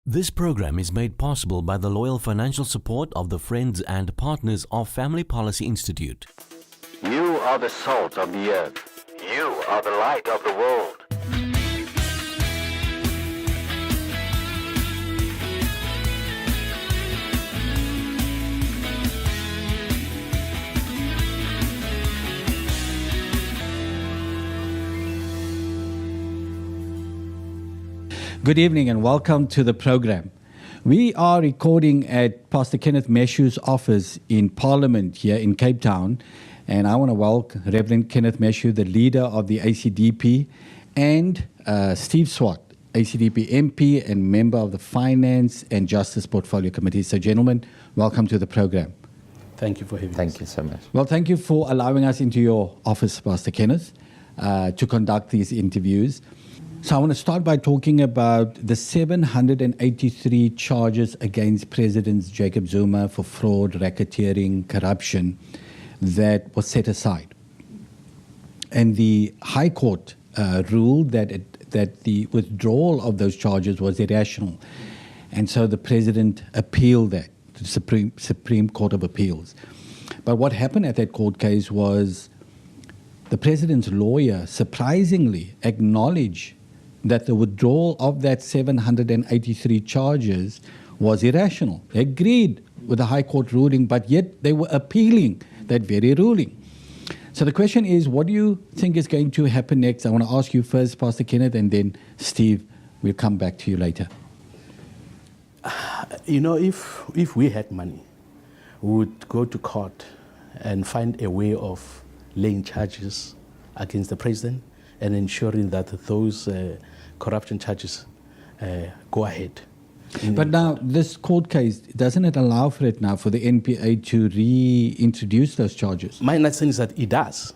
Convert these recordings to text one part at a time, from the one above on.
This program is made possible by the loyal financial support of the friends and partners of Family Policy Institute. You are the salt of the earth. You are the light of the world. Good evening and welcome to the program. We are recording at Pastor Kenneth Meshoe's office in Parliament here in Cape Town, and I want to welcome Reverend Kenneth Meshoe, the leader of the ACDP, and Steve Swart, ACDP MP and member of the Finance and Justice Portfolio Committee. So gentlemen, welcome to the program. Thank you for having us. Thank you so much. Well, thank you for allowing us into your office, Pastor Kenneth, to conduct these interviews. So I want to start by talking about the 783 charges against President Jacob Zuma for fraud, racketeering, corruption that was set aside. And the High Court ruled that the withdrawal of those charges was irrational. And so the President appealed that to the Supreme Court of Appeals. But what happened at that court case was the President's lawyer surprisingly acknowledged that the withdrawal of that 783 charges was irrational. They agreed with the High Court ruling, but yet they were appealing that very ruling. So the question is, what do you think is going to happen next? I want to ask you first, Pastor Kenneth, and then Steve, we'll come back to you later. You know, if we had money, we would go to court and find a way of laying charges against the president and ensuring that those corruption charges go ahead. But now, this court case, doesn't it allow for it now for the NPA to reintroduce those charges? My understanding is that it does,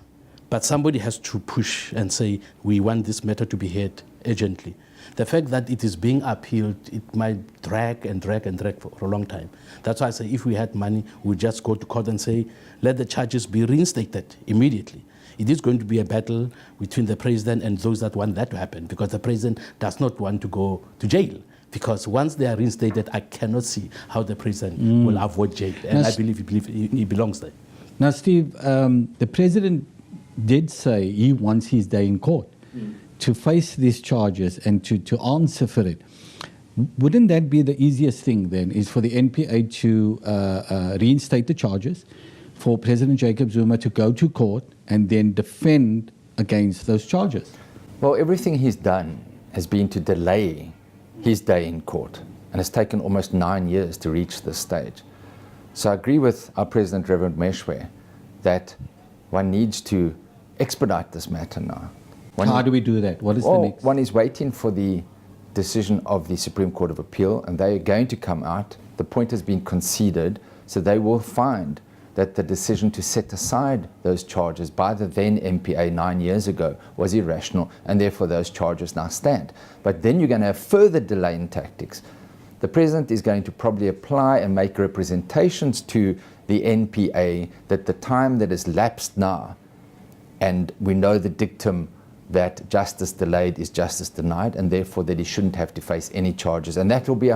but somebody has to push and say, we want this matter to be heard urgently. The fact that it is being appealed, it might drag and drag and drag for a long time. That's why I say if we had money, we'd just go to court and say, let the charges be reinstated immediately. It is going to be a battle between the president and those that want that to happen, because the president does not want to go to jail. Because once they are reinstated, I cannot see how the president will avoid jail. And I believe he belongs there. Now, Steve, the president did say he wants his day in court to face these charges and to answer for it. Wouldn't that be the easiest thing then, is for the NPA to reinstate the charges, for President Jacob Zuma to go to court and then defend against those charges? Well, everything he's done has been to delay his day in court, and it's taken almost 9 years to reach this stage. So I agree with our President, Reverend Meshoe, that one needs to expedite this matter now. How do we do that? What is the next? One is waiting for the decision of the Supreme Court of Appeal, and they are going to come out. The point has been conceded, so they will find that the decision to set aside those charges by the then MPA 9 years ago was irrational, and therefore those charges now stand. But then you're going to have further delay in tactics. The President is going to probably apply and make representations to the NPA that the time that has lapsed now, and we know the dictum that justice delayed is justice denied, and therefore that he shouldn't have to face any charges. And that will be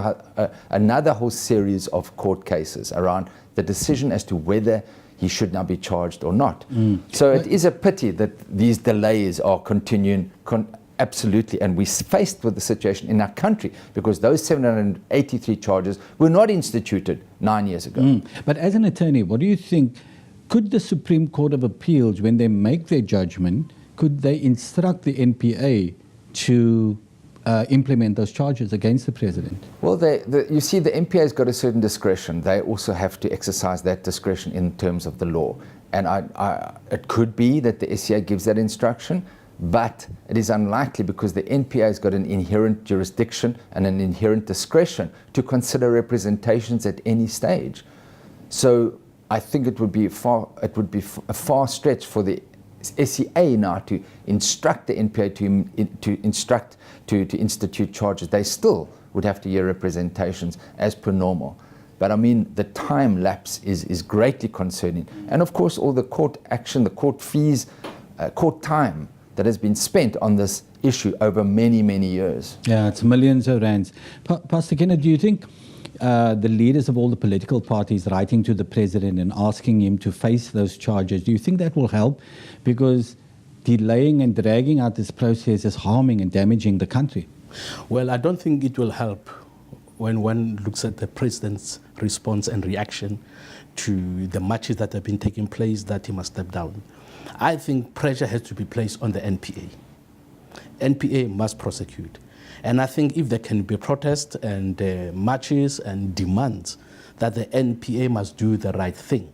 another whole series of court cases around the decision as to whether he should now be charged or not. So it is a pity that these delays are continuing, absolutely, and we're faced with the situation in our country because those 783 charges were not instituted 9 years ago. But as an attorney, what do you think, could the Supreme Court of Appeals, when they make their judgment, could they instruct the NPA to implement those charges against the president? Well, you see, the NPA has got a certain discretion. They also have to exercise that discretion in terms of the law. And it could be that the SCA gives that instruction, but it is unlikely because the NPA has got an inherent jurisdiction and an inherent discretion to consider representations at any stage. So I think it would be a far stretch for the SCA now to instruct the NPA to institute charges. They still would have to hear representations as per normal. But I mean, the time lapse is greatly concerning. And of course, all the court action, the court fees, court time that has been spent on this issue over many, many years. Yeah, it's millions of rands. Pastor Kenneth, do you think the leaders of all the political parties writing to the president and asking him to face those charges, do you think that will help? Because delaying and dragging out this process is harming and damaging the country. Well, I don't think it will help when one looks at the president's response and reaction to the marches that have been taking place, that he must step down. I think pressure has to be placed on the NPA. NPA must prosecute. And I think if there can be protests and marches and demands, that the NPA must do the right thing.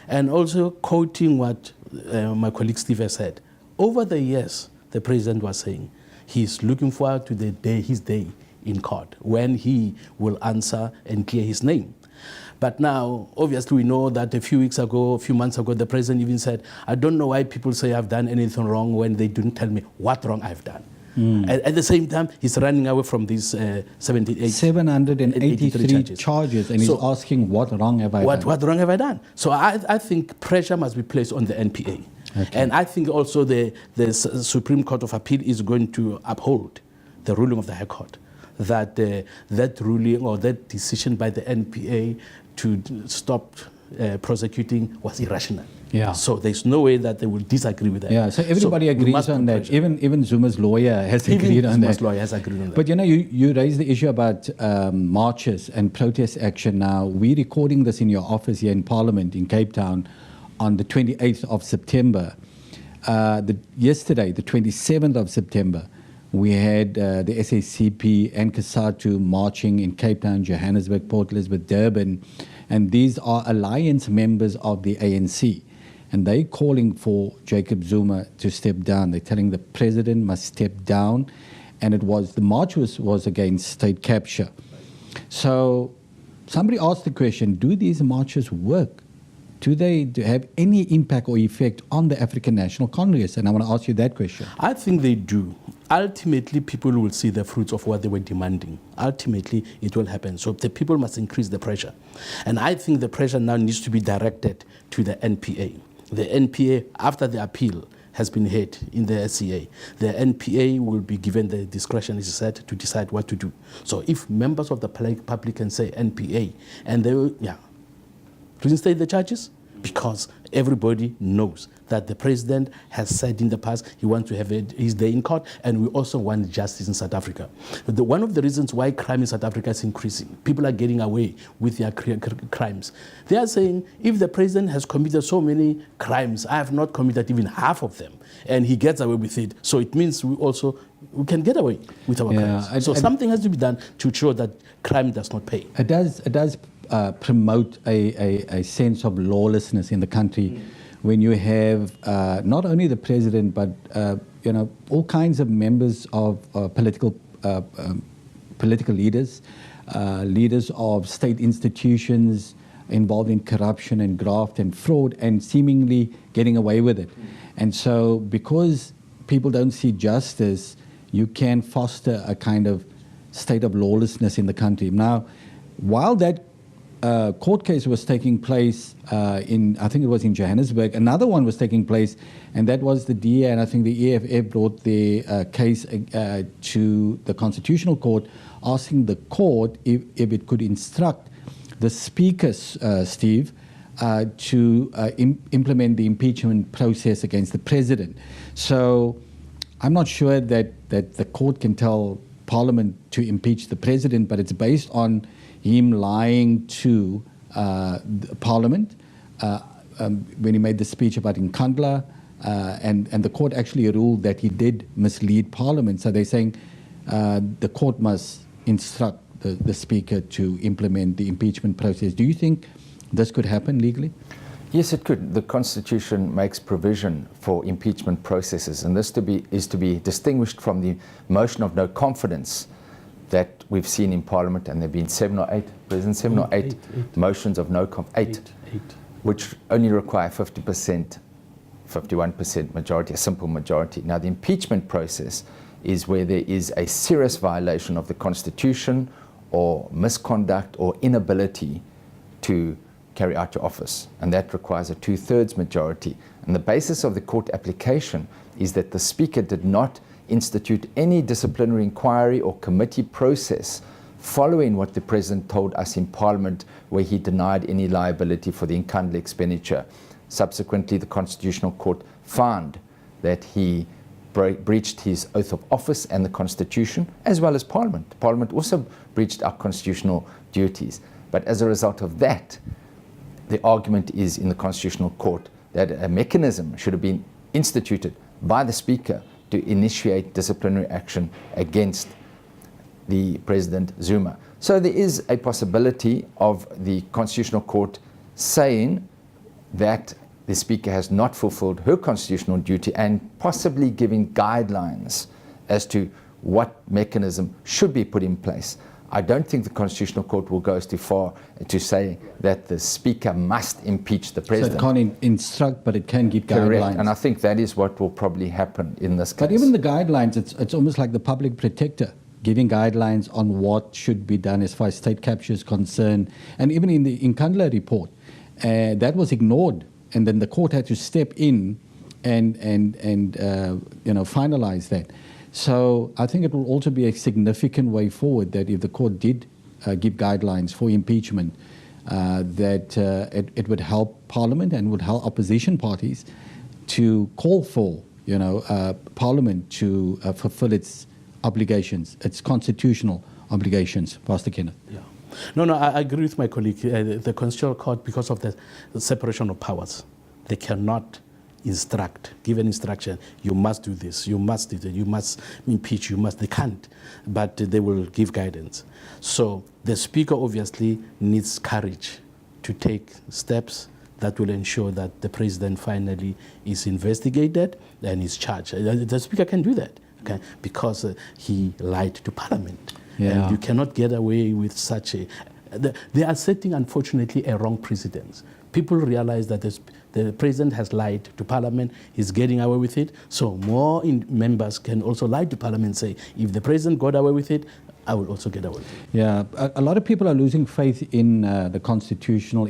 And also quoting what my colleague Steve has said, over the years, the president was saying, he's looking forward to his day in court, when he will answer and clear his name. But now, obviously, we know that a few months ago, the president even said, I don't know why people say I've done anything wrong when they didn't tell me what wrong I've done. At the same time, he's running away from these 783 charges, and he's asking, what wrong have I done? What wrong have I done? So I think pressure must be placed on the NPA. Okay. And I think also the Supreme Court of Appeal is going to uphold the ruling of the High Court, that that ruling or that decision by the NPA to stop prosecuting was irrational. Yeah. So there's no way that they will disagree with that. Yeah, so everybody agrees on that. Even Zuma's lawyer has agreed on that. Zuma's lawyer has agreed on that. But you raised the issue about marches and protest action now. We're recording this in your office here in Parliament in Cape Town on the 28th of September. Yesterday, the 27th of September, we had the SACP and COSATU marching in Cape Town, Johannesburg, Port Elizabeth, Durban, and these are alliance members of the ANC. And they're calling for Jacob Zuma to step down. They're telling the president must step down. And the march was against state capture. So somebody asked the question, do these marches work? Do they have any impact or effect on the African National Congress? And I want to ask you that question. I think they do. Ultimately, people will see the fruits of what they were demanding. Ultimately, it will happen. So the people must increase the pressure. And I think the pressure now needs to be directed to the NPA. The NPA, after the appeal has been heard in the SCA, the NPA will be given the discretion, as I said, to decide what to do. So if members of the public can say NPA, and they will, reinstate the charges, because everybody knows that the president has said in the past he wants to have his day in court, and we also want justice in South Africa. One of the reasons why crime in South Africa is increasing, people are getting away with their crimes. They are saying, if the president has committed so many crimes, I have not committed even half of them, and he gets away with it, so it means we can get away with our crimes. So something has to be done to ensure that crime does not pay. It does promote a sense of lawlessness in the country when you have not only the president but all kinds of members of political leaders, leaders of state institutions involved in corruption and graft and fraud and seemingly getting away with it. And so because people don't see justice, you can foster a kind of state of lawlessness in the country. Now, while that court case was taking place I think it was in Johannesburg, another one was taking place, and that was the DA, and I think the EFF brought the case to the Constitutional Court, asking the court if it could instruct the Speaker, Steve, to implement the impeachment process against the president. So I'm not sure that the court can tell Parliament to impeach the president, but it's based on him lying to Parliament when he made the speech about Nkandla, and the court actually ruled that he did mislead Parliament. So they're saying the court must instruct the Speaker to implement the impeachment process. Do you think this could happen legally? Yes, it could. The Constitution makes provision for impeachment processes, and this is to be distinguished from the motion of no confidence that we've seen in Parliament, and there have been 7 or 8, President, 7 or 8 motions of no confidence, 8, which only require 50%, 51% majority, a simple majority. Now, the impeachment process is where there is a serious violation of the Constitution or misconduct or inability to carry out your office, and that requires a 2/3 majority. And the basis of the court application is that the Speaker did not institute any disciplinary inquiry or committee process following what the President told us in Parliament, where he denied any liability for the Nkandla expenditure. Subsequently, the Constitutional Court found that he breached his oath of office and the Constitution, as well as Parliament. Parliament also breached our constitutional duties. But as a result of that, the argument is in the Constitutional Court that a mechanism should have been instituted by the Speaker to initiate disciplinary action against the President Zuma. So there is a possibility of the Constitutional Court saying that the Speaker has not fulfilled her constitutional duty and possibly giving guidelines as to what mechanism should be put in place. I don't think the Constitutional Court will go too far to say that the Speaker must impeach the President. So it can't instruct, but it can give guidelines. Correct, and I think that is what will probably happen in this case. But even the guidelines, it's almost like the public protector giving guidelines on what should be done as far as state capture is concerned. And even in the Nkandla report, that was ignored. And then the court had to step in and finalize that. So I think it will also be a significant way forward that if the court did give guidelines for impeachment, that it would help Parliament and would help opposition parties to call for, Parliament to fulfill its obligations, its constitutional obligations. Pastor Kenneth. Yeah. No, I agree with my colleague. The Constitutional Court, because of the separation of powers, they cannot give an instruction, you must do this, you must do that, you must impeach, they can't, but they will give guidance. So the Speaker obviously needs courage to take steps that will ensure that the President finally is investigated and is charged. The Speaker can do that, okay, because he lied to Parliament. Yeah. And you cannot get away with such a... They are setting, unfortunately, a wrong precedence. People realize that the President has lied to Parliament, he's getting away with it, so more members can also lie to Parliament and say, if the President got away with it, I will also get away with it. Yeah, a lot of people are losing faith in the constitutional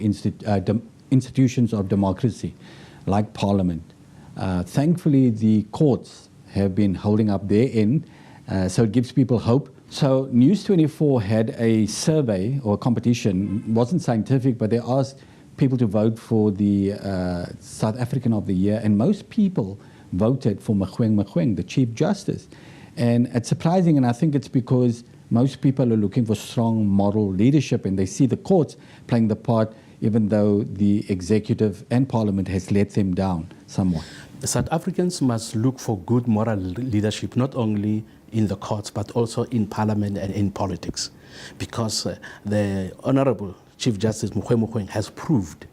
institutions of democracy, like Parliament. Thankfully, the courts have been holding up their end, so it gives people hope. So News 24 had a survey or a competition, it wasn't scientific, but they asked people to vote for the South African of the Year, and most people voted for Meshoe, the Chief Justice. And it's surprising, and I think it's because most people are looking for strong moral leadership, and they see the courts playing the part, even though the executive and Parliament has let them down somewhat. South Africans must look for good moral leadership, not only in the courts, but also in Parliament and in politics. Because the Honorable Chief Justice Meshoe has proved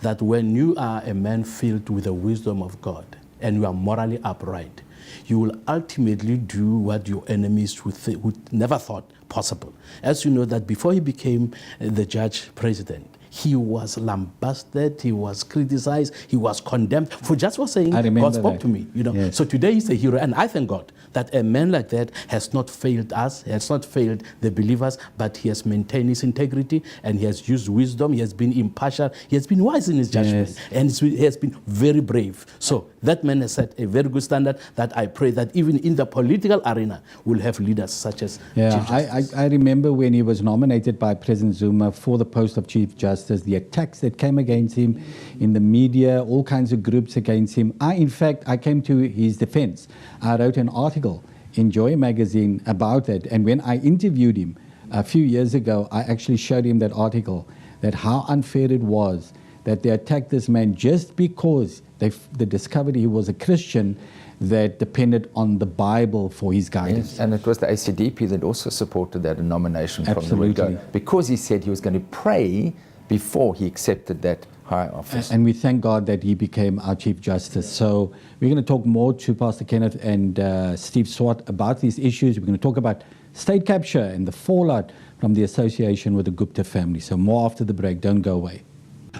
that when you are a man filled with the wisdom of God and you are morally upright, you will ultimately do what your enemies would never thought possible. As you know, that before he became the judge president, he was lambasted, he was criticized, he was condemned for just for saying God spoke to me. Yes. So today he's a hero, and I thank God that a man like that has not failed us, has not failed the believers, but he has maintained his integrity and he has used wisdom, he has been impartial, he has been wise in his judgment, Yes. and he has been very brave. So that man has set a very good standard that I pray that even in the political arena we'll have leaders such as Yeah, Chief Justice. I remember when he was nominated by President Zuma for the post of Chief Justice, the attacks that came against him in the media, all kinds of groups against him. In fact, I came to his defense. I wrote an article in Joy magazine about that, and when I interviewed him a few years ago, I actually showed him that article, that how unfair it was that they attacked this man just because they discovered he was a Christian that depended on the Bible for his guidance. Yes, and it was the ACDP that also supported that nomination from the Absolutely. word go, because he said he was going to pray before he accepted that high office. And we thank God that he became our Chief Justice. So we're going to talk more to Pastor Kenneth and Steve Swart about these issues. We're going to talk about state capture and the fallout from the association with the Gupta family. So more after the break. Don't go away.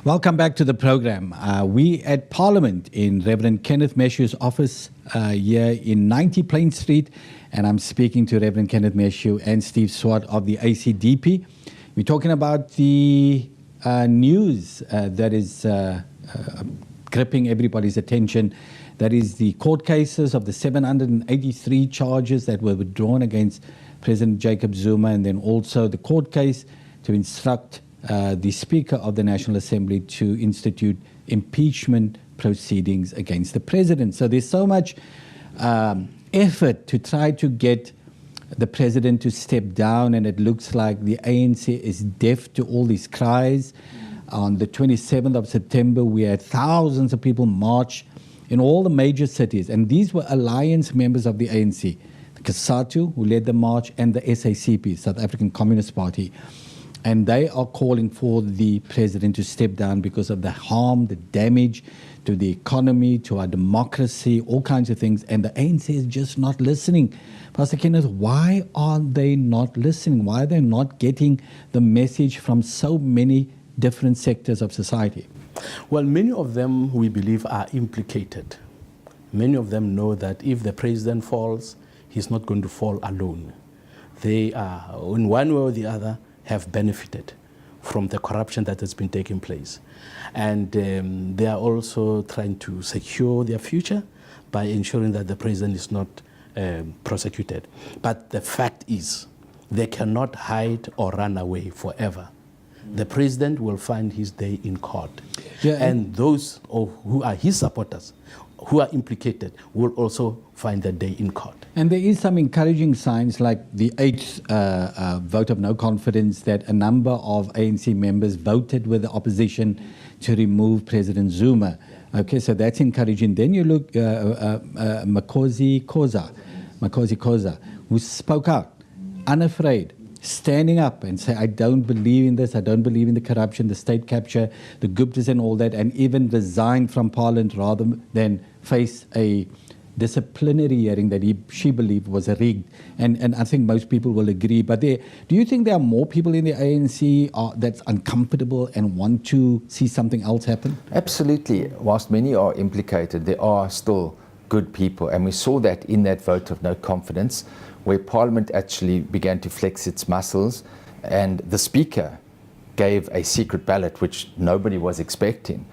Welcome back to the program. We at Parliament in Reverend Kenneth Meshoe's office here in 90 Plain Street, and I'm speaking to Reverend Kenneth Meshoe and Steve Swart of the ACDP. We're talking about the news that is gripping everybody's attention. That is the court cases of the 783 charges that were withdrawn against President Jacob Zuma, and then also the court case to instruct the Speaker of the National Assembly to institute impeachment proceedings against the President. So there's so much effort to try to get the President to step down, and it looks like the ANC is deaf to all these cries. On the 27th of September, we had thousands of people march in all the major cities, and these were alliance members of the ANC, the COSATU, who led the march, and the SACP, South African Communist Party. And they are calling for the President to step down because of the harm, the damage to the economy, to our democracy, all kinds of things. And the ANC is just not listening. Pastor Kenneth, why are they not listening? Why are they not getting the message from so many different sectors of society? Well, many of them, we believe, are implicated. Many of them know that if the president falls, he's not going to fall alone. They are, in one way or the other, have benefited from the corruption that has been taking place. And they are also trying to secure their future by ensuring that the president is not prosecuted. But the fact is, they cannot hide or run away forever. The president will find his day in court. Yeah, and those who are his supporters, who are implicated, will also find their day in court. And there is some encouraging signs, like the 8th vote of no confidence, that a number of ANC members voted with the opposition to remove President Zuma. Okay, so that's encouraging. Then you look, Makosi Khoza, who spoke out, unafraid, standing up and say, I don't believe in this, I don't believe in the corruption, the state capture, the Guptas and all that, and even resigned from Parliament rather than face a disciplinary hearing that she believed was rigged. And I think most people will agree. But do you think there are more people in the ANC that's uncomfortable and want to see something else happen? Absolutely. Whilst many are implicated, there are still good people. And we saw that in that vote of no confidence, where Parliament actually began to flex its muscles, and the Speaker gave a secret ballot, which nobody was expecting.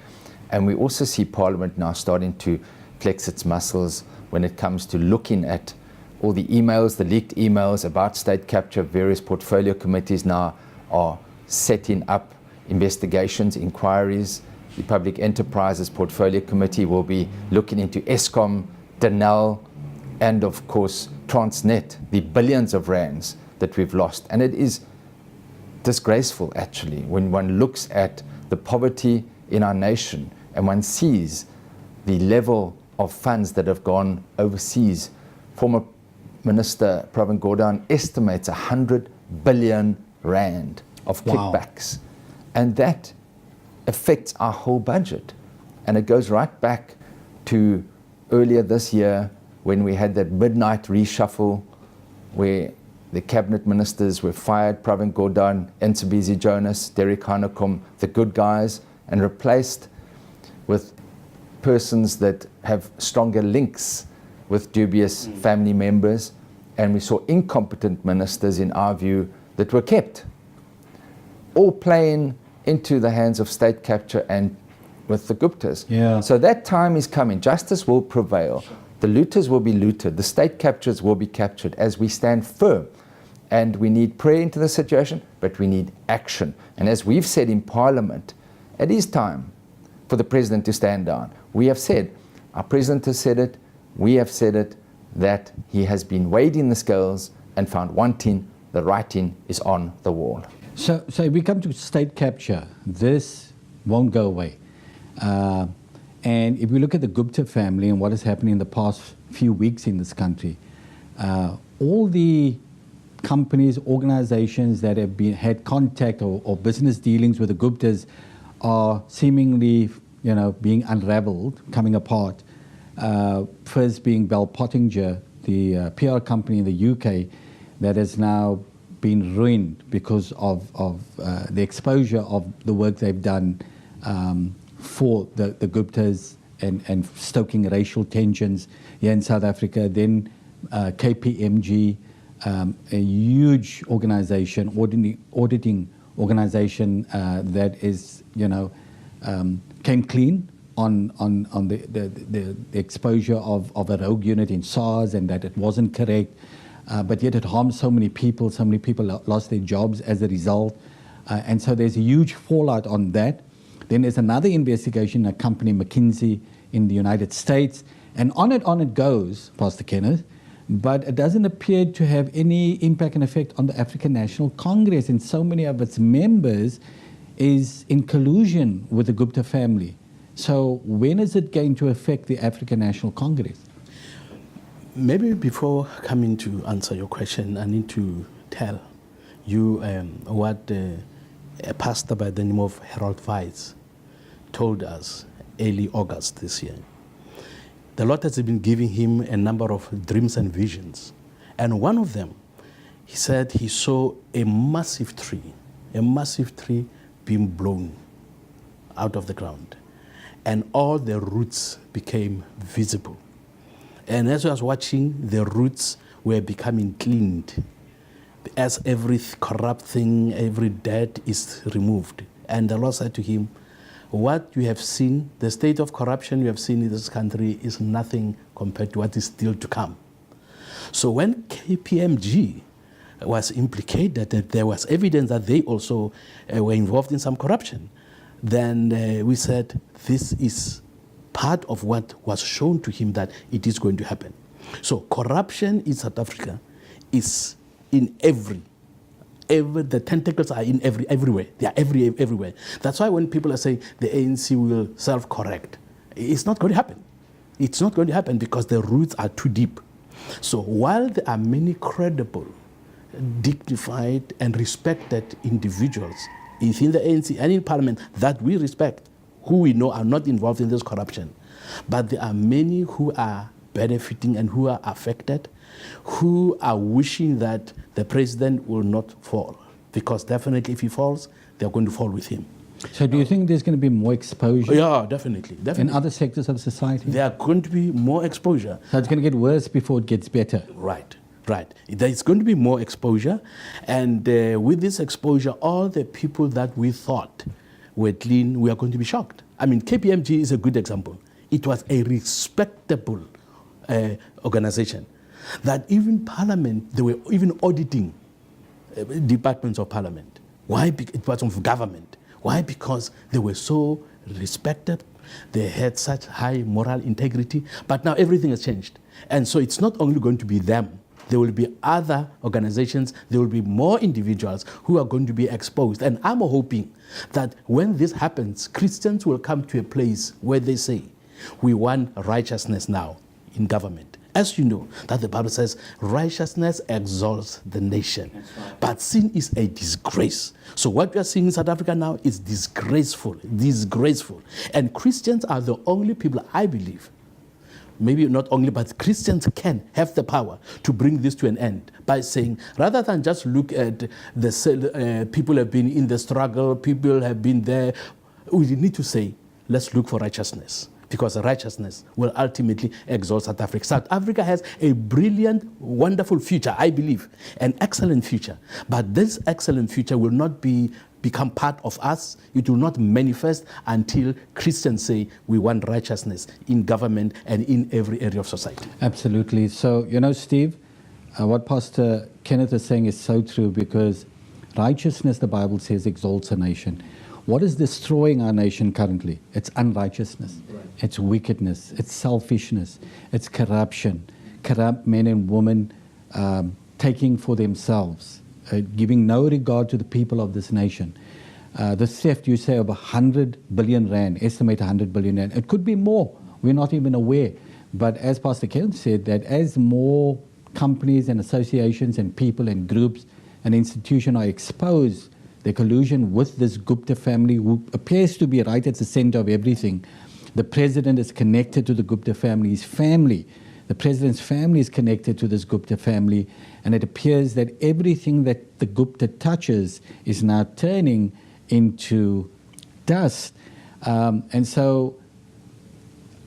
And we also see Parliament now starting to flex its muscles when it comes to looking at all the emails, the leaked emails about state capture. Various portfolio committees now are setting up investigations, inquiries. The Public Enterprises Portfolio Committee will be looking into Eskom, Denel, and of course Transnet, the billions of rands that we've lost. And it is disgraceful, actually, when one looks at the poverty in our nation and one sees the level of funds that have gone overseas. Former Minister Pravin Gordhan estimates 100 billion rand of kickbacks. And that affects our whole budget. And it goes right back to earlier this year when we had that midnight reshuffle where the cabinet ministers were fired, Pravin Gordhan, Nthabisi Jonas, Derek Hanekom, the good guys, and replaced with persons that have stronger links with dubious family members. And we saw incompetent ministers, in our view, that were kept, all playing into the hands of state capture and with the Guptas. Yeah. So that time is coming. Justice will prevail. The looters will be looted. The state captures will be captured as we stand firm. And we need prayer into the situation, but we need action. And as we've said in Parliament, it is time for the President to stand down. We have said, our President has said it, we have said it, that he has been weighed in the scales and found wanting. The writing is on the wall. So if we come to state capture, this won't go away. And if we look at the Gupta family and what has happened in the past few weeks in this country, all the companies, organizations that have had contact or business dealings with the Guptas are seemingly, being unraveled, coming apart. First being Bell Pottinger, the PR company in the UK that has now been ruined because of the exposure of the work they've done for the Guptas and stoking racial tensions here in South Africa. Then KPMG, a huge organization auditing organization that is, came clean on the exposure of a rogue unit in SARS, and that it wasn't correct, but yet it harmed so many people. So many people lost their jobs as a result, and so there's a huge fallout on that. Then there's another investigation, a company, McKinsey, in the United States, and on it goes, Pastor Kenneth, but it doesn't appear to have any impact and effect on the African National Congress, and so many of its members is in collusion with the Gupta family. So when is it going to affect the African National Congress? Maybe before coming to answer your question, I need to tell you what a pastor by the name of Harold Weiss told us early August this year. The Lord has been giving him a number of dreams and visions. And one of them, he said he saw a massive tree being blown out of the ground. And all the roots became visible. And as I was watching, the roots were becoming cleaned as every corrupt thing, every dirt is removed. And the Lord said to him, what you have seen, the state of corruption you have seen in this country is nothing compared to what is still to come. So when KPMG was implicated, that there was evidence that they also were involved in some corruption, then we said this is part of what was shown to him that it is going to happen. So corruption in South Africa is in the tentacles are in everywhere. They are everywhere. That's why when people are saying the ANC will self-correct, it's not going to happen. It's not going to happen because the roots are too deep. So while there are many credible, dignified, and respected individuals within the ANC and in Parliament that we respect, who we know are not involved in this corruption, but there are many who are benefiting and who are affected, who are wishing that the president will not fall, because definitely if he falls, they're going to fall with him. So do you think there's going to be more exposure? Yeah, definitely. In other sectors of society? There are going to be more exposure. So it's going to get worse before it gets better? Right. There's going to be more exposure, and with this exposure, all the people that we thought were clean, we are going to be shocked. I mean, KPMG is a good example. It was a respectable organization that even Parliament, they were even auditing departments of Parliament. Why? It was of government. Why? Because they were so respected. They had such high moral integrity. But now everything has changed. And so it's not only going to be them. There will be other organizations. There will be more individuals who are going to be exposed. And I'm hoping that when this happens, Christians will come to a place where they say, we want righteousness now in government. As you know, that the Bible says, righteousness exalts the nation. Right. But sin is a disgrace. So what we are seeing in South Africa now is disgraceful. And Christians are the only people, I believe, maybe not only, but Christians can have the power to bring this to an end by saying, rather than just look at the people have been in the struggle, people have been there, we need to say, let's look for righteousness. Because righteousness will ultimately exalt South Africa. South Africa has a brilliant, wonderful future, I believe, an excellent future. But this excellent future will not become part of us. It will not manifest until Christians say we want righteousness in government and in every area of society. Absolutely. So, Steve, what Pastor Kenneth is saying is so true, because righteousness, the Bible says, exalts a nation. What is destroying our nation currently? It's unrighteousness. Right. It's wickedness. It's selfishness. It's corruption. Corrupt men and women taking for themselves, giving no regard to the people of this nation. The theft, you say, of 100 billion rand, estimate 100 billion rand. It could be more. We're not even aware. But as Pastor Kenneth said, that as more companies and associations and people and groups and institutions are exposed, the collusion with this Gupta family, who appears to be right at the center of everything. The president is connected to the Gupta family's family. The president's family is connected to this Gupta family, and it appears that everything that the Gupta touches is now turning into dust. And so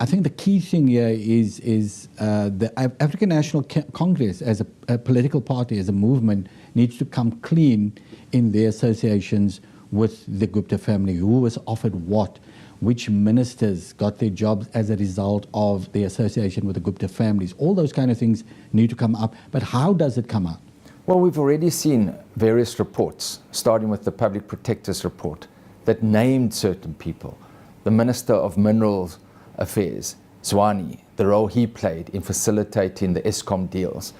I think the key thing here is the African National Congress as a political party, as a movement, needs to come clean in their associations with the Gupta family. Who was offered what? Which ministers got their jobs as a result of the association with the Gupta families? All those kind of things need to come up. But how does it come out? Well, we've already seen various reports, starting with the Public Protector's report, that named certain people. The Minister of Minerals Affairs, Zwane, the role he played in facilitating the Eskom deals,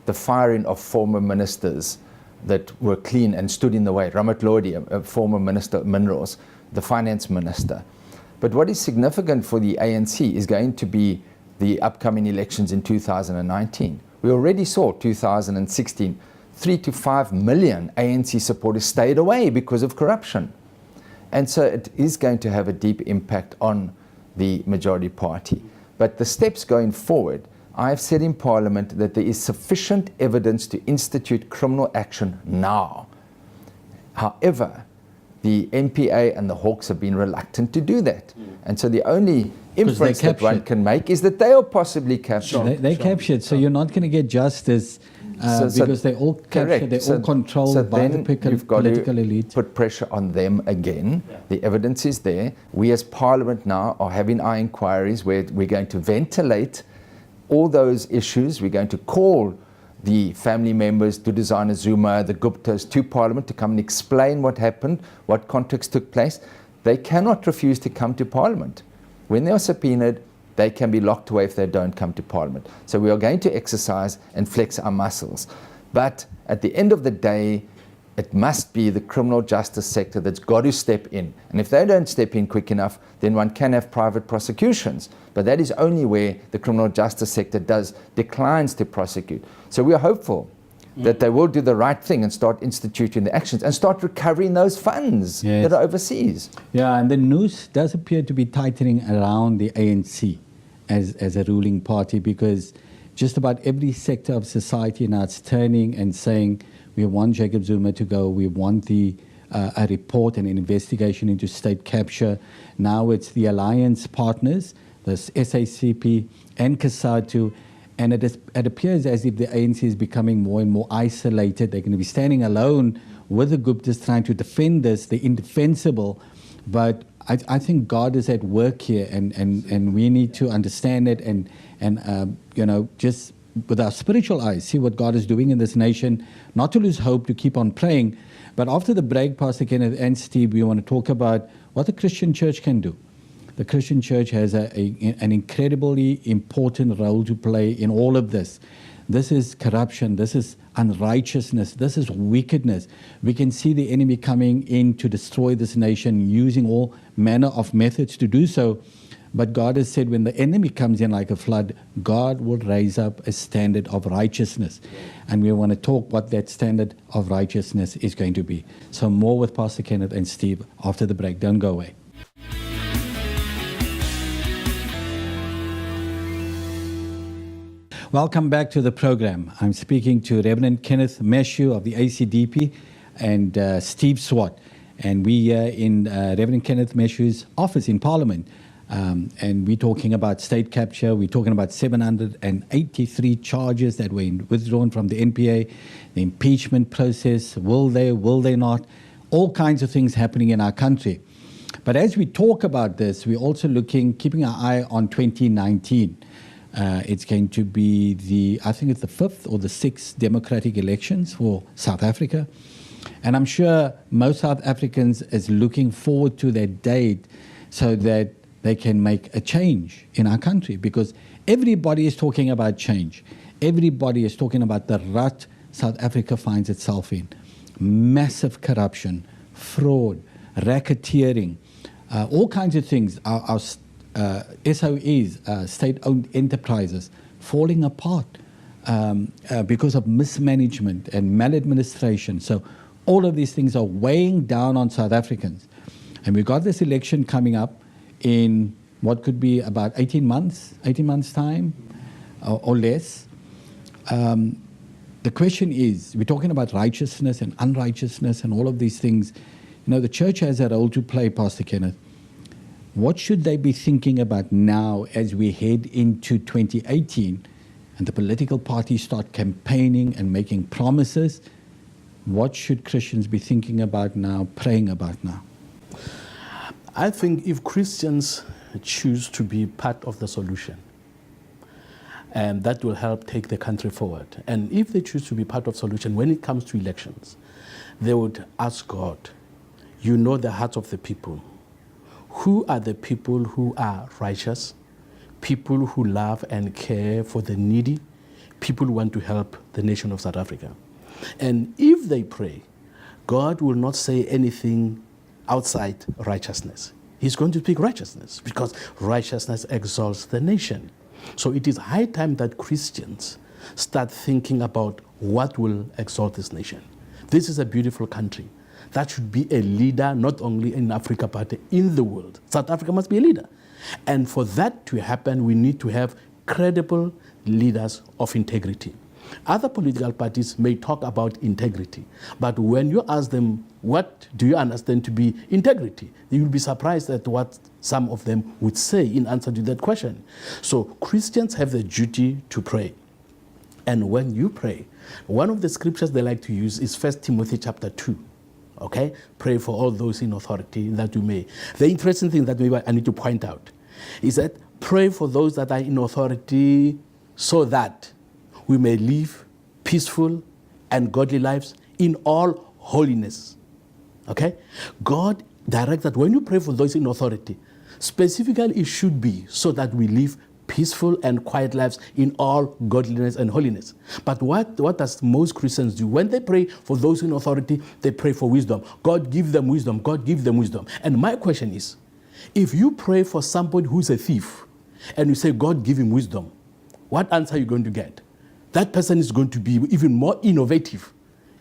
the firing of former ministers that were clean and stood in the way, Ramat Lodi, a former Minister of Minerals, the Finance Minister. But what is significant for the ANC is going to be the upcoming elections in 2019. We already saw 2016, 3 to 5 million ANC supporters stayed away because of corruption. And so it is going to have a deep impact on the majority party. But the steps going forward, I've said in Parliament that there is sufficient evidence to institute criminal action now. However, the NPA and the Hawks have been reluctant to do that. And so the only inference that one can make is that they are possibly captured. They captured, so you're not going to get justice because they're all captured, they're all controlled by the political elite. Put pressure on them again. The evidence is there. We as Parliament now are having our inquiries where we're going to ventilate all those issues. We're going to call the family members, Duduzane Zuma, the Guptas, to Parliament to come and explain what happened, what context took place. They cannot refuse to come to Parliament. When they are subpoenaed, they can be locked away if they don't come to Parliament. So we are going to exercise and flex our muscles. But at the end of the day, it must be the criminal justice sector that's got to step in. And if they don't step in quick enough, then one can have private prosecutions. But that is only where the criminal justice sector declines to prosecute. So we are hopeful that they will do the right thing and start instituting the actions and start recovering those funds that are overseas. Yeah, and the noose does appear to be tightening around the ANC as a ruling party, because just about every sector of society now is turning and saying, we want Jacob Zuma to go, we want a report and an investigation into state capture. Now it's the alliance partners, the SACP and COSATU, and it appears as if the ANC is becoming more and more isolated. They're going to be standing alone with the Guptas trying to defend this, the indefensible. But I think God is at work here, and we need to understand it and just with our spiritual eyes, see what God is doing in this nation, not to lose hope, to keep on praying. But after the break, Pastor Kenneth and Steve, we want to talk about what the Christian church can do. The Christian church has an incredibly important role to play in all of this. This is corruption, this is unrighteousness, this is wickedness. We can see the enemy coming in to destroy this nation, using all manner of methods to do so. But God has said when the enemy comes in like a flood, God will raise up a standard of righteousness. And we want to talk what that standard of righteousness is going to be. So more with Pastor Kenneth and Steve after the break. Don't go away. Welcome back to the program. I'm speaking to Reverend Kenneth Meshoe of the ACDP and Steve Swart. And we are in Reverend Kenneth Meshoe's office in Parliament. And we're talking about state capture. We're talking about 783 charges that were withdrawn from the NPA, the impeachment process. Will they not? All kinds of things happening in our country. But as we talk about this, we're also keeping our eye on 2019. It's going to be I think it's the 5th or the 6th democratic elections for South Africa. And I'm sure most South Africans is looking forward to that date so that they can make a change in our country, because everybody is talking about change. Everybody is talking about the rut South Africa finds itself in. Massive corruption, fraud, racketeering, all kinds of things. Our SOEs, state-owned enterprises, falling apart because of mismanagement and maladministration. So all of these things are weighing down on South Africans. And we've got this election coming up in what could be about 18 months time or less. The question is, we're talking about righteousness and unrighteousness and all of these things. The church has a role to play, Pastor Kenneth. what should they be thinking about now as we head into 2018 and the political parties start campaigning and making promises? What should Christians be thinking about now, praying about now? I think if Christians choose to be part of the solution, and that will help take the country forward. And if they choose to be part of solution when it comes to elections, they would ask God, you know the hearts of the people. Who are the people who are righteous? People who love and care for the needy? People who want to help the nation of South Africa. And if they pray, God will not say anything outside righteousness. He's going to speak righteousness because righteousness exalts the nation. So it is high time that Christians start thinking about what will exalt this nation. This is a beautiful country. That should be a leader, not only in Africa, but in the world. South Africa must be a leader. And for that to happen, we need to have credible leaders of integrity. Other political parties may talk about integrity, but when you ask them, what do you understand to be integrity? You will be surprised at what some of them would say in answer to that question. So Christians have the duty to pray. And when you pray, one of the scriptures they like to use is 1 Timothy chapter 2. Okay? Pray for all those in authority that you may. The interesting thing that maybe I need to point out is that pray for those that are in authority so that we may live peaceful and godly lives in all holiness. Okay? God directs that when you pray for those in authority, specifically it should be so that we live peaceful and quiet lives in all godliness and holiness. But what does most Christians do? When they pray for those in authority, they pray for wisdom. God give them wisdom. God give them wisdom. And my question is, if you pray for somebody who's a thief and you say, God give him wisdom, what answer are you going to get? That person is going to be even more innovative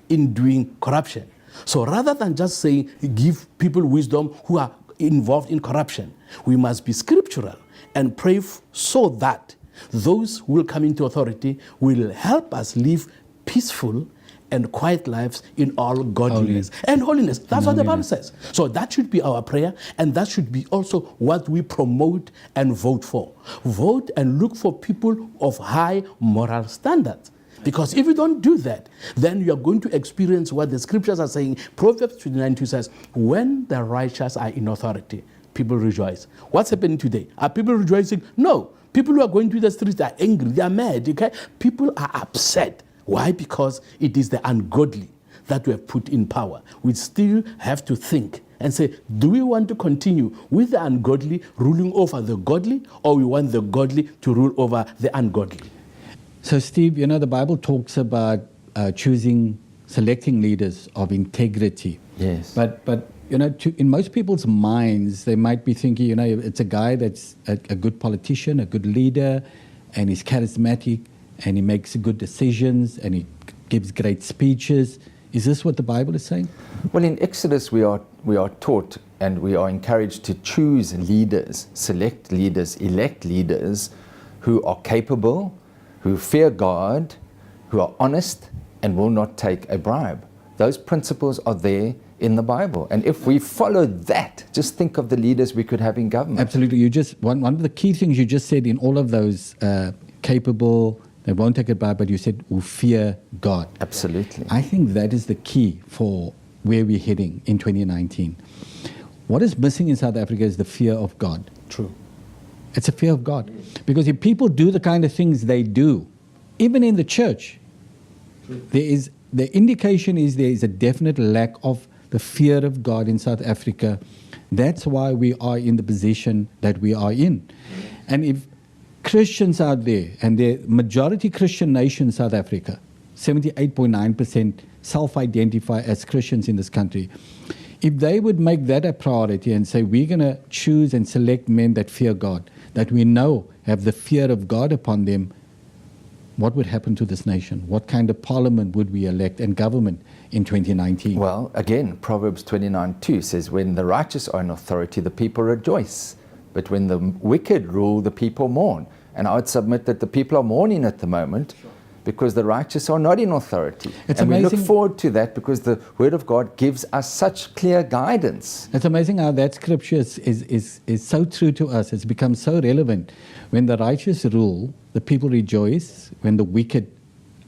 in doing corruption. So rather than just saying, give people wisdom who are involved in corruption, we must be scriptural and pray so that those who will come into authority will help us live peaceful and quiet lives in all godliness and holiness. That's what the Bible says. So that should be our prayer, and that should be also what we promote and vote for. Vote and look for people of high moral standards. Because if you don't do that, then you are going to experience what the scriptures are saying. Proverbs 29:2 says, when the righteous are in authority, people rejoice. What's happening today? Are people rejoicing? No. People who are going to the streets are angry, they are mad, okay? People are upset. Why? Because it is the ungodly that we have put in power. We still have to think and say, do we want to continue with the ungodly ruling over the godly, or we want the godly to rule over the ungodly? So, Steve, you know, the Bible talks about selecting leaders of integrity. Yes. But you know, in most people's minds, they might be thinking, you know, it's a guy that's a good politician, a good leader, and he's charismatic, and he makes good decisions, and he gives great speeches. Is this what the Bible is saying? Well, in Exodus, we are taught and we are encouraged to choose leaders, select leaders, elect leaders who are capable, who fear God, who are honest, and will not take a bribe. Those principles are there in the Bible. And if we follow that, just think of the leaders we could have in government. Absolutely. You just one of the key things you just said in all of those capable, they won't take a bribe, but you said who fear God. Absolutely. I think that is the key for where we're heading in 2019. What is missing in South Africa is the fear of God. True. It's a fear of God. Because if people do the kind of things they do, even in the church, the indication is there is a definite lack of the fear of God in South Africa. That's why we are in the position that we are in. And if Christians out there, and the majority Christian nation in South Africa, 78.9% self-identify as Christians in this country, if they would make that a priority and say, we're going to choose and select men that fear God, that we know have the fear of God upon them, what would happen to this nation? What kind of parliament would we elect and government in 2019? Well, again, Proverbs 29:2 says, when the righteous are in authority, the people rejoice. But when the wicked rule, the people mourn. And I would submit that the people are mourning at the moment because the righteous are not in authority. It's and amazing. we look forward to that because the Word of God gives us such clear guidance. It's amazing how that scripture is so true to us. It's become so relevant. When the righteous rule, the people rejoice. When the wicked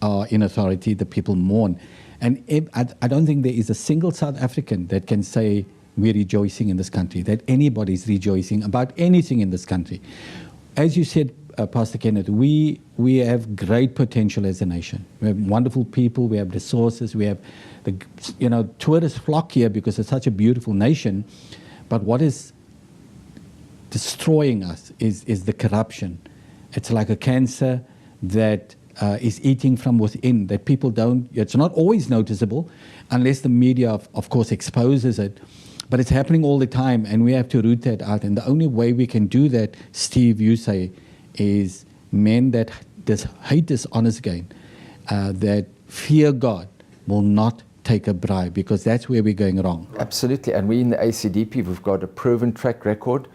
are in authority, the people mourn. And I don't think there is a single South African that can say we're rejoicing in this country, that anybody's rejoicing about anything in this country. As you said, Pastor Kenneth, we have great potential as a nation. We have wonderful people, we have resources, we have tourists flock here because it's such a beautiful nation. But what is destroying us is the corruption. It's like a cancer that is eating from within, that people don't, it's not always noticeable unless the media, of course, exposes it. But it's happening all the time, and we have to root that out. And the only way we can do that, Steve, you say, is men that hate dishonest gain, that fear God, will not take a bribe, because that's where we're going wrong. Absolutely. And we in the ACDP, we've got a proven track record.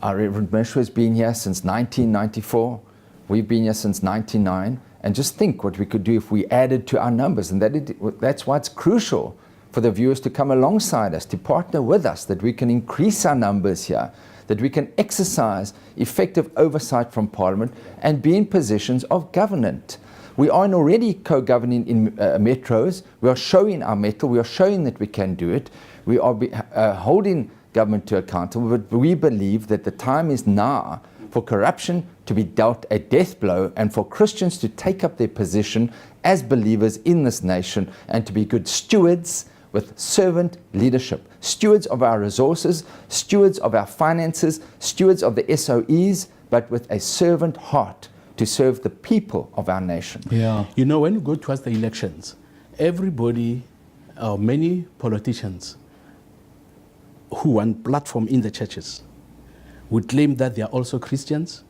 Our Reverend Meshoe has been here since 1994. We've been here since 99. And just think what we could do if we added to our numbers. And that's why it's crucial for the viewers to come alongside us, to partner with us, that we can increase our numbers here, that we can exercise effective oversight from Parliament and be in positions of government. We are already co-governing in metros. We are showing our mettle. We are showing that we can do it. We are holding government to account. But we believe that the time is now for corruption to be dealt a death blow, and for Christians to take up their position as believers in this nation and to be good stewards with servant leadership, stewards of our resources, stewards of our finances, stewards of the SOEs, but with a servant heart to serve the people of our nation. Yeah. You know, when you go towards the elections, everybody, many politicians who want platform in the churches would claim that they are also Christians.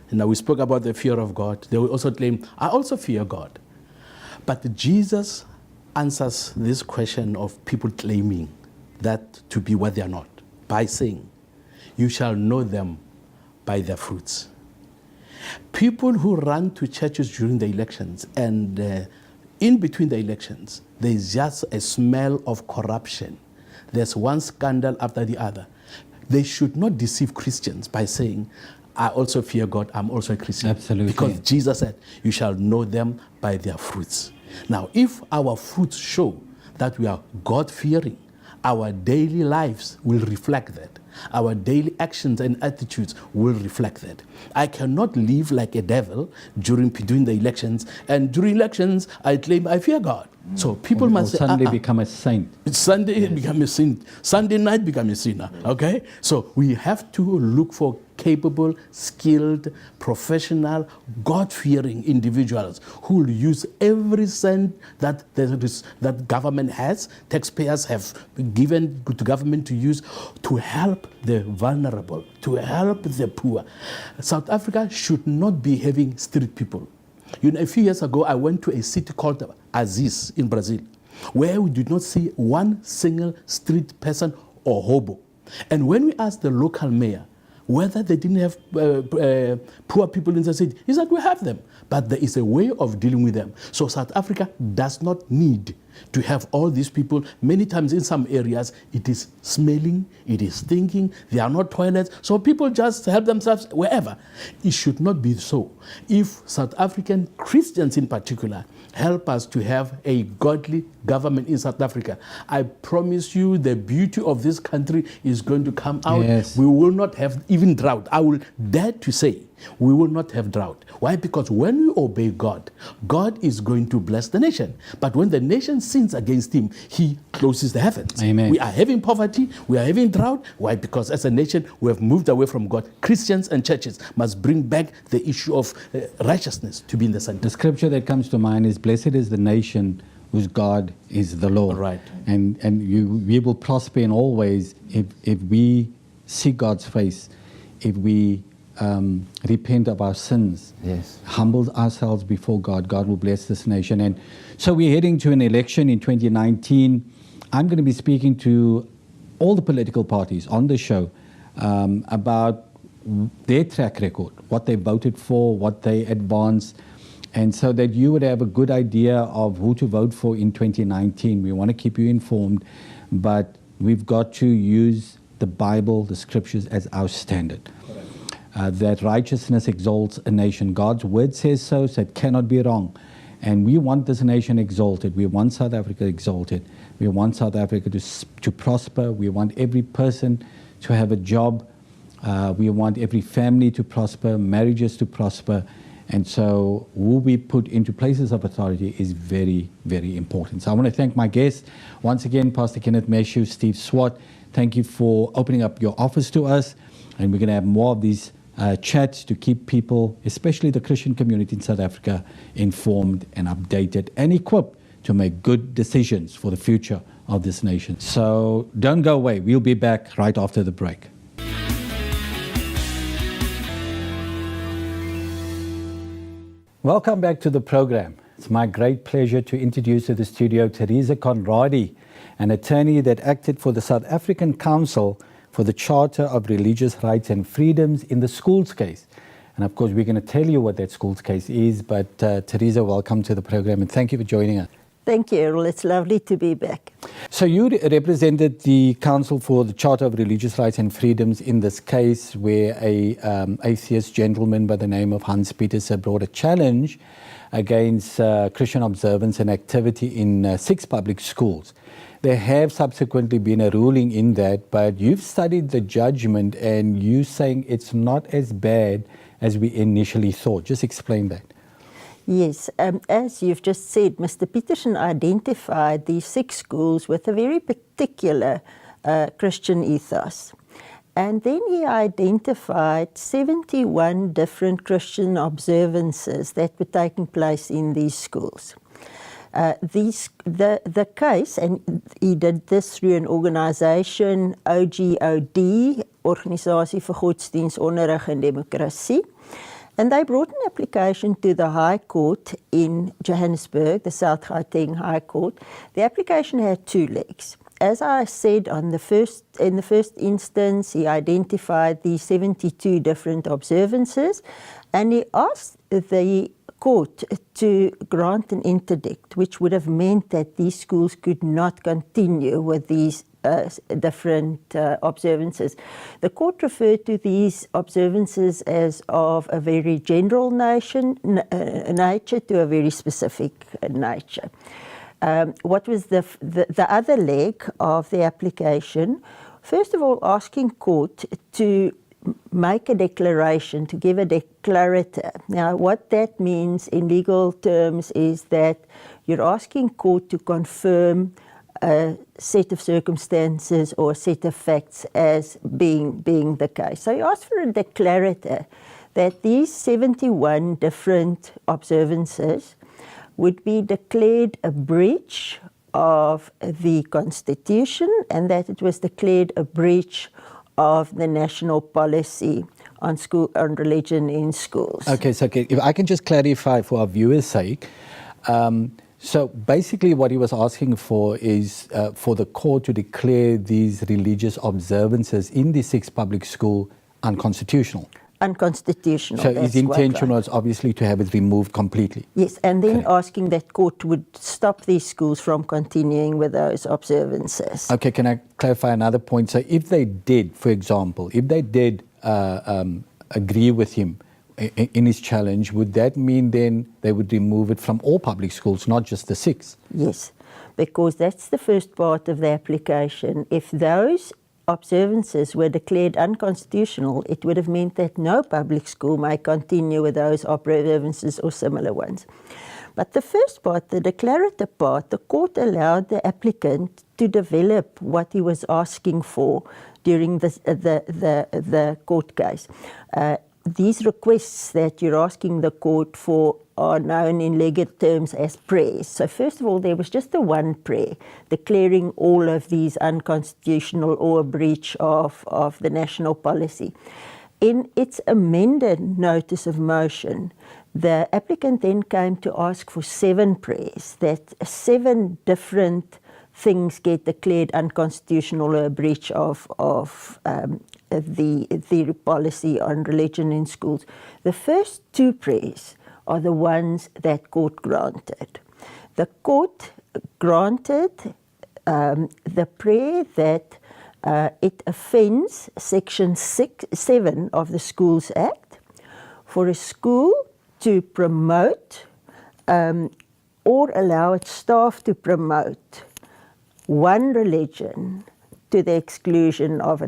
And now we spoke about the fear of God. They will also claim, I also fear God. But Jesus answers this question of people claiming that to be what they are not by saying, you shall know them by their fruits. People who run to churches during the elections and in between the elections, there's just a smell of corruption. There's one scandal after the other. They should not deceive Christians by saying, I also fear God, I'm also a Christian. Absolutely. Because Jesus said, you shall know them by their fruits. Now, if our fruits show that we are God-fearing, our daily lives will reflect that. Our daily actions and attitudes will reflect that. I cannot live like a devil during the elections, and during elections I claim I fear God. So people must say, suddenly become a saint. Sunday become a saint. Sunday night become a sinner. Okay? So we have to look for capable, skilled, professional, God-fearing individuals who will use every cent that that government has, taxpayers have given to government to use to help the vulnerable, to help the poor. South Africa should not be having street people. You know, a few years ago, I went to a city called Aziz in Brazil, where we did not see one single street person or hobo. And when we asked the local mayor whether they didn't have poor people in the city, he said, we have them, but there is a way of dealing with them. So South Africa does not need to have all these people. Many times in some areas, it is smelling, it is stinking, there are no toilets, so people just help themselves wherever. It should not be so. If South African Christians in particular help us to have a godly government in South Africa, I promise you the beauty of this country is going to come out. Yes. We will not have even drought. I will dare to say we will not have drought. Why? Because when we obey God, God is going to bless the nation. But when the nation sins against him, he closes the heavens. Amen. We are having poverty, we are having drought. Why? Because as a nation, we have moved away from God. Christians and churches must bring back the issue of righteousness to be in the center. The scripture that comes to mind is, blessed is the nation whose God is the Lord. Right. And we will prosper in all ways if we seek God's face, if we repent of our sins, Yes. humble ourselves before God, God will bless this nation. And so we're heading to an election in 2019. I'm going to be speaking to all the political parties on the show about their track record, what they voted for, what they advanced, And so that you would have a good idea of who to vote for in 2019. We want to keep you informed, but we've got to use the Bible, the scriptures, as our standard. That righteousness exalts a nation. God's word says so it cannot be wrong. And we want this nation exalted. We want South Africa exalted. We want South Africa to prosper. We want every person to have a job. We want every family to prosper, marriages to prosper. And so who we put into places of authority is very, very important. So I want to thank my guests. Once again, Pastor Kenneth, Meshoe, Steve Swart, thank you for opening up your office to us. And we're going to have more of these chats to keep people, especially the Christian community in South Africa, informed and updated and equipped to make good decisions for the future of this nation. So don't go away. We'll be back right after the break. Welcome back to the program. It's my great pleasure to introduce to the studio Theresa Conradie, an attorney that acted for the South African Council for the Charter of Religious Rights and Freedoms in the schools case. And of course, we're going to tell you what that schools case is, but Theresa, welcome to the program and thank you for joining us. Thank you, Errol. It's lovely to be back. So you represented the Council for the Charter of Religious Rights and Freedoms in this case where a atheist gentleman by the name of Hans Petersen brought a challenge against Christian observance and activity in 6 public schools. There have subsequently been a ruling in that, but you've studied the judgment and you're saying it's not as bad as we initially thought. Just explain that. Yes, as you've just said, Mr. Petersen identified these 6 schools with a very particular Christian ethos. And then he identified 71 different Christian observances that were taking place in these schools. The case, and he did this through an organisation, OGOD, Organisasie vir Godsdienst, Onderrig en Demokrasie. And they brought an application to the High Court in Johannesburg, the South Gauteng High Court. The application had 2 legs. As I said, in the first instance, he identified the 72 different observances, and he asked the court to grant an interdict, which would have meant that these schools could not continue with these different observances. The court referred to these observances as of a very general nature to a very specific nature. What was the other leg of the application? First of all, asking court to make a declaration, to give a declarator. Now, what that means in legal terms is that you're asking court to confirm a set of circumstances or a set of facts as being the case. So you asked for a declarator that these 71 different observances would be declared a breach of the Constitution and that it was declared a breach of the national policy on religion in schools. Okay, so if I can just clarify for our viewers' sake, so basically what he was asking for is for the court to declare these religious observances in the 6 public school unconstitutional. Unconstitutional. So his intention was obviously to have it removed completely. Yes, and then Okay. asking that court would stop these schools from continuing with those observances. Okay, can I clarify another point? So if they did, for example, if they did agree with him in his challenge, would that mean then they would remove it from all public schools, not just the 6? Yes, because that's the first part of the application. If those observances were declared unconstitutional, it would have meant that no public school may continue with those observances or similar ones. But the first part, the declarative part, the court allowed the applicant to develop what he was asking for during the court case. These requests that you're asking the court for are known in legal terms as prayers. So first of all, there was just the one prayer declaring all of these unconstitutional or a breach of the national policy. In its amended notice of motion, the applicant then came to ask for 7 prayers, that 7 different things get declared unconstitutional or a breach of the policy on religion in schools. The first 2 prayers are the ones that court granted. The court granted the prayer that it offends Section 7 of the Schools Act for a school to promote or allow its staff to promote one religion to the exclusion of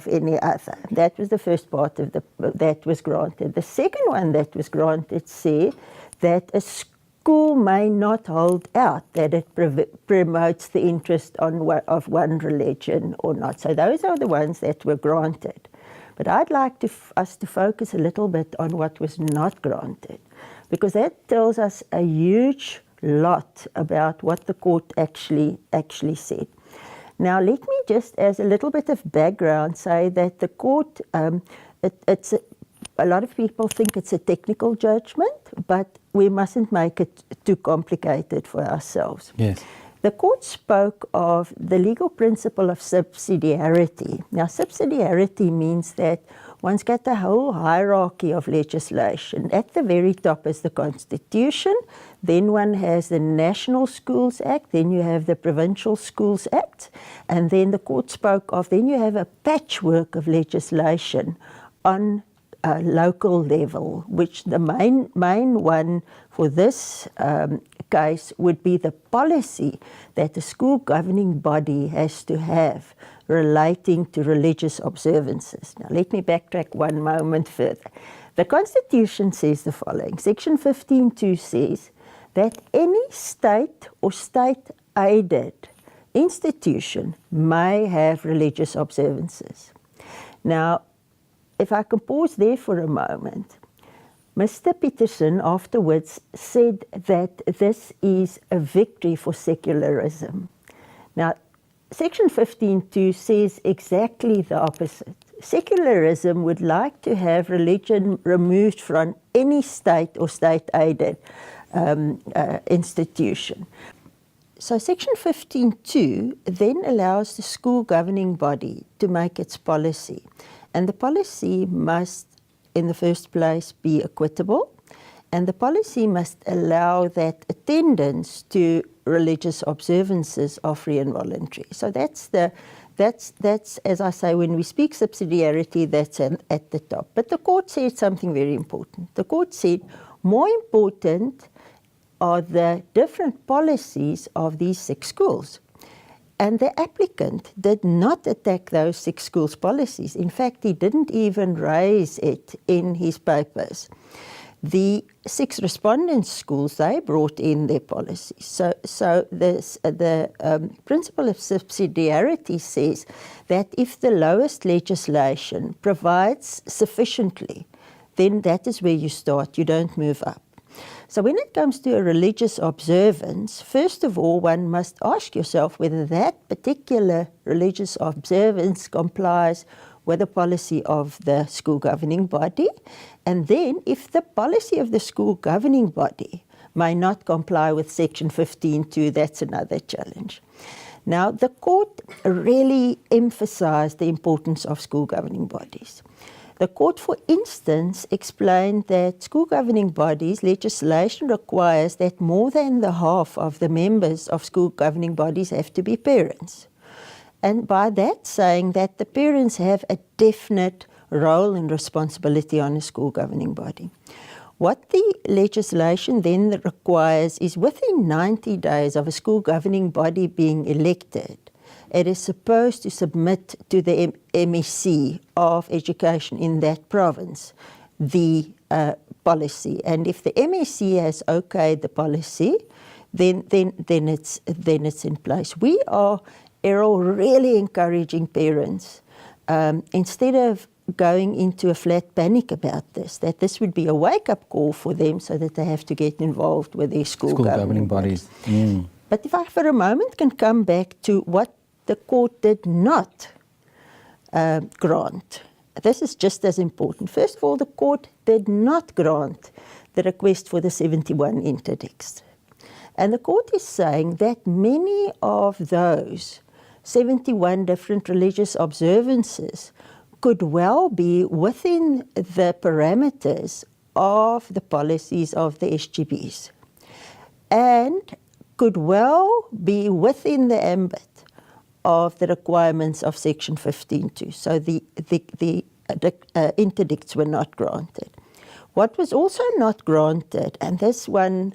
any other. That was the first part of that was granted. The second one that was granted said that a school may not hold out that it promotes the interest of one religion or not. So those are the ones that were granted. But I'd like us to focus a little bit on what was not granted, because that tells us a huge lot about what the court actually said. Now, let me just, as a little bit of background, say that the court, it's a lot of people think it's a technical judgment, but we mustn't make it too complicated for ourselves. Yes. The court spoke of the legal principle of subsidiarity. Now, subsidiarity means that one's got a whole hierarchy of legislation. At the very top is the Constitution, then one has the National Schools Act, then you have the Provincial Schools Act, and then the court spoke of, then you have a patchwork of legislation on a local level, which the main one for this case would be the policy that the school governing body has to have relating to religious observances. Now, let me backtrack one moment further. The Constitution says the following. Section 15.2 says that any state or state-aided institution may have religious observances. Now, if I can pause there for a moment, Mr. Peterson afterwards said that this is a victory for secularism. Now, Section 15.2 says exactly the opposite. Secularism would like to have religion removed from any state or state-aided institution. So Section 15.2 then allows the school governing body to make its policy. And the policy must, in the first place, be equitable, and the policy must allow that attendance to religious observances are free and voluntary. So that's as I say, when we speak subsidiarity, that's at the top. But the court said something very important. The court said more important are the different policies of these 6 schools. And the applicant did not attack those 6 schools' policies. In fact, he didn't even raise it in his papers. The 6 respondent schools, they brought in their policies. So the principle of subsidiarity says that if the lowest legislation provides sufficiently, then that is where you start. You don't move up. So when it comes to a religious observance, first of all, one must ask yourself whether that particular religious observance complies with the policy of the school governing body. And then if the policy of the school governing body may not comply with Section 15.2, that's another challenge. Now, the court really emphasized the importance of school governing bodies. The court, for instance, explained that school governing bodies, legislation requires that more than the half of the members of school governing bodies have to be parents. And by that saying that the parents have a definite role and responsibility on a school governing body. What the legislation then requires is within 90 days of a school governing body being elected, it is supposed to submit to the MEC of Education in that province the policy. And if the MEC has okayed the policy, then it's in place. We are, Errol, really encouraging parents, instead of going into a flat panic about this, that this would be a wake-up call for them so that they have to get involved with their school governing bodies. But if I for a moment can come back to what the court did not grant. This is just as important. First of all, the court did not grant the request for the 71 interdicts. And the court is saying that many of those 71 different religious observances could well be within the parameters of the policies of the SGBs and could well be within the ambit of the requirements of Section 15.2. So the interdicts were not granted. What was also not granted, and this one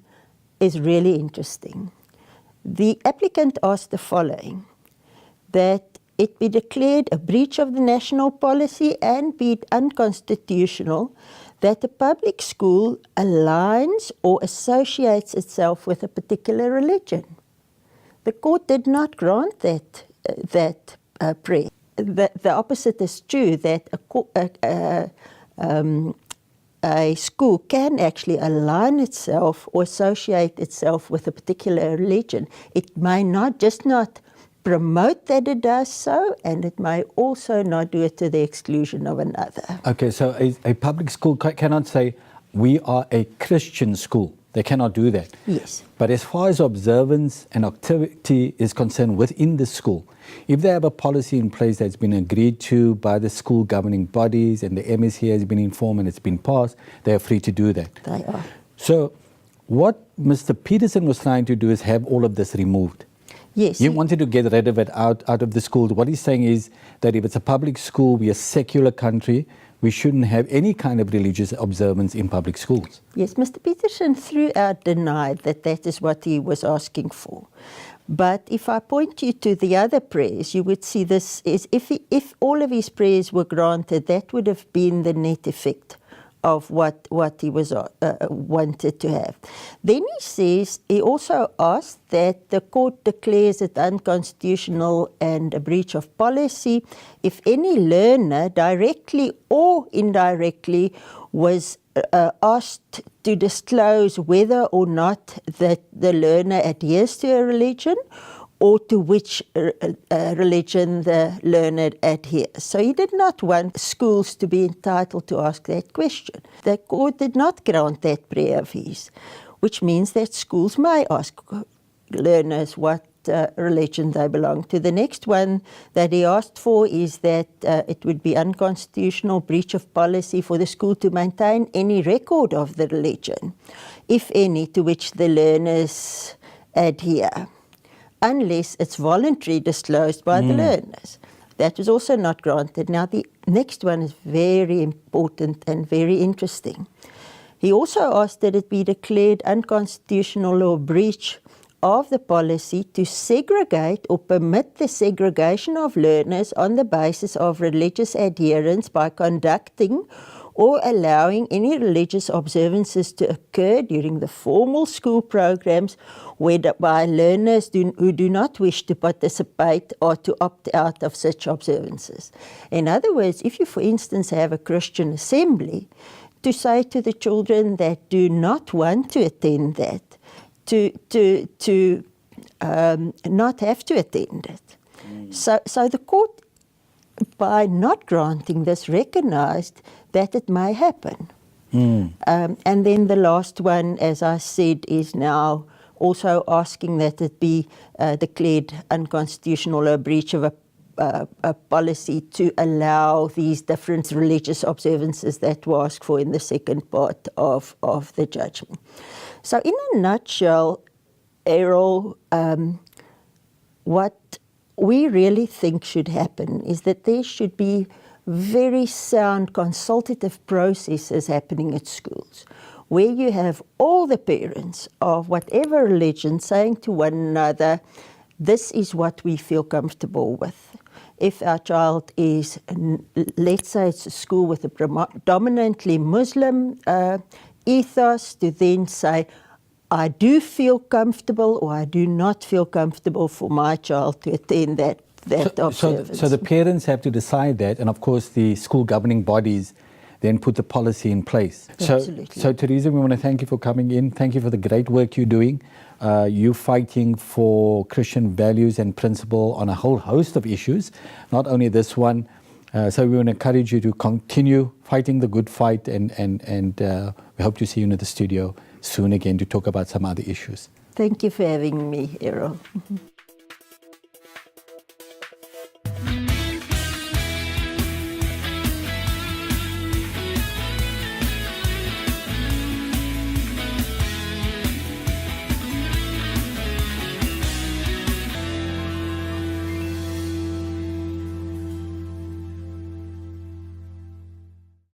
is really interesting, the applicant asked the following, that it be declared a breach of the national policy and be it unconstitutional that a public school aligns or associates itself with a particular religion. The court did not grant that prayer. The opposite is true, that a school can actually align itself or associate itself with a particular religion. It may not promote that it does so, and it may also not do it to the exclusion of another. Okay, so a public school cannot say, we are a Christian school. They cannot do that. Yes. But as far as observance and activity is concerned within the school, if they have a policy in place that's been agreed to by the school governing bodies and the MSC has been informed and it's been passed, they are free to do that. They are. So what Mr. Peterson was trying to do is have all of this removed. Yes. He wanted to get rid of it out of the schools. What he's saying is that if it's a public school, we're a secular country, we shouldn't have any kind of religious observance in public schools. Yes, Mr. Peterson throughout denied that is what he was asking for. But if I point you to the other prayers, you would see this is, if all of his prayers were granted, that would have been the net effect of what he was wanted to have. Then he says, he also asked that the court declares it unconstitutional and a breach of policy if any learner, directly or indirectly, was asked to disclose whether or not that the learner adheres to a religion or to which religion the learner adheres. So he did not want schools to be entitled to ask that question. The court did not grant that prayer of his, which means that schools may ask learners what religion they belong to. The next one that he asked for is that it would be unconstitutional breach of policy for the school to maintain any record of the religion, if any, to which the learners adhere, unless it's voluntarily disclosed by the learners. That was also not granted. Now, the next one is very important and very interesting. He also asked that it be declared unconstitutional or breach of the policy to segregate or permit the segregation of learners on the basis of religious adherence by conducting or allowing any religious observances to occur during the formal school programs whereby learners who do not wish to participate or to opt out of such observances. In other words, if you, for instance, have a Christian assembly, to say to the children that do not want to attend that, to not have to attend it. So the court, by not granting this, recognized that it may happen. And then the last one, as I said, is now also asking that it be declared unconstitutional or a breach of a policy to allow these different religious observances that were asked for in the second part of the judgment. So in a nutshell, Errol, what we really think should happen is that there should be very sound consultative processes happening at schools, where you have all the parents of whatever religion saying to one another, this is what we feel comfortable with. If our child is, let's say it's a school with a predominantly Muslim ethos, to then say, I do feel comfortable or I do not feel comfortable for my child to attend that observance. So the parents have to decide that, and of course the school governing bodies then put the policy in place. Absolutely. So Theresa, we want to thank you for coming in. Thank you for the great work you're doing. You fighting for Christian values and principle on a whole host of issues, not only this one. So we want to encourage you to continue fighting the good fight, and we hope to see you in the studio soon again to talk about some other issues. Thank you for having me, Errol.